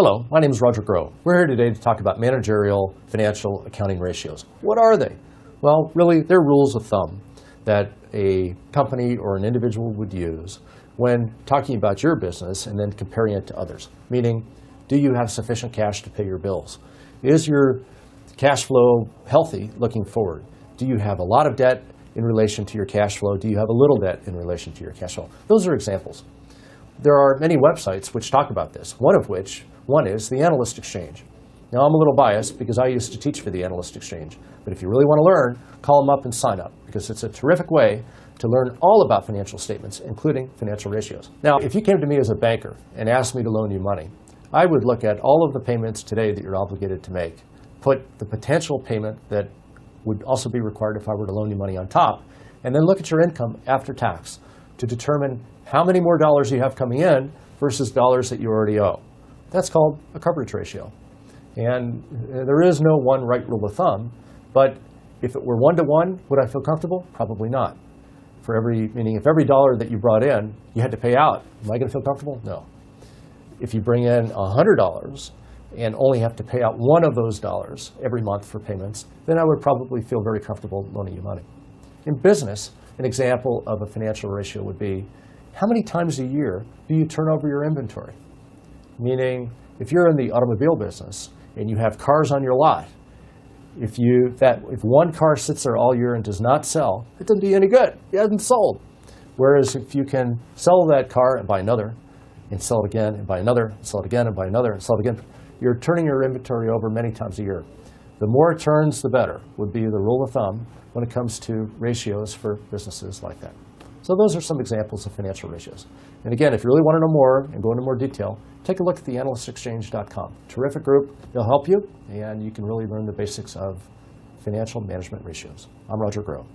Hello, my name is Roger Groh. We're here today to talk about managerial financial accounting ratios. What are they? Well, really, they're rules of thumb that a company or an individual would use when talking about your business and then comparing it to others. Meaning, do you have sufficient cash to pay your bills? Is your cash flow healthy looking forward? Do you have a lot of debt in relation to your cash flow? Do you have a little debt in relation to your cash flow? Those are examples. There are many websites which talk about this, one is the Analyst Exchange. Now, I'm a little biased because I used to teach for the Analyst Exchange, but if you really want to learn, call them up and sign up because it's a terrific way to learn all about financial statements, including financial ratios. Now, if you came to me as a banker and asked me to loan you money, I would look at all of the payments today that you're obligated to make, put the potential payment that would also be required if I were to loan you money on top, and then look at your income after tax to determine how many more dollars you have coming in versus dollars that you already owe. That's called a coverage ratio. And there is no one right rule of thumb, but if it were 1-to-1, would I feel comfortable? Probably not. Meaning if every dollar that you brought in, you had to pay out, am I going to feel comfortable? No. If you bring in $100 and only have to pay out one of those dollars every month for payments, then I would probably feel very comfortable loaning you money. In business, an example of a financial ratio would be, how many times a year do you turn over your inventory? Meaning, if you're in the automobile business and you have cars on your lot, if one car sits there all year and does not sell, it doesn't do you any good. It hasn't sold. Whereas if you can sell that car and buy another, and sell it again and buy another, and sell it again and buy another, and sell it again, you're turning your inventory over many times a year. The more turns, the better, would be the rule of thumb when it comes to ratios for businesses like that. So those are some examples of financial ratios. And again, if you really want to know more and go into more detail, take a look at the analystexchange.com. Terrific group. They'll help you, and you can really learn the basics of financial management ratios. I'm Roger Groh.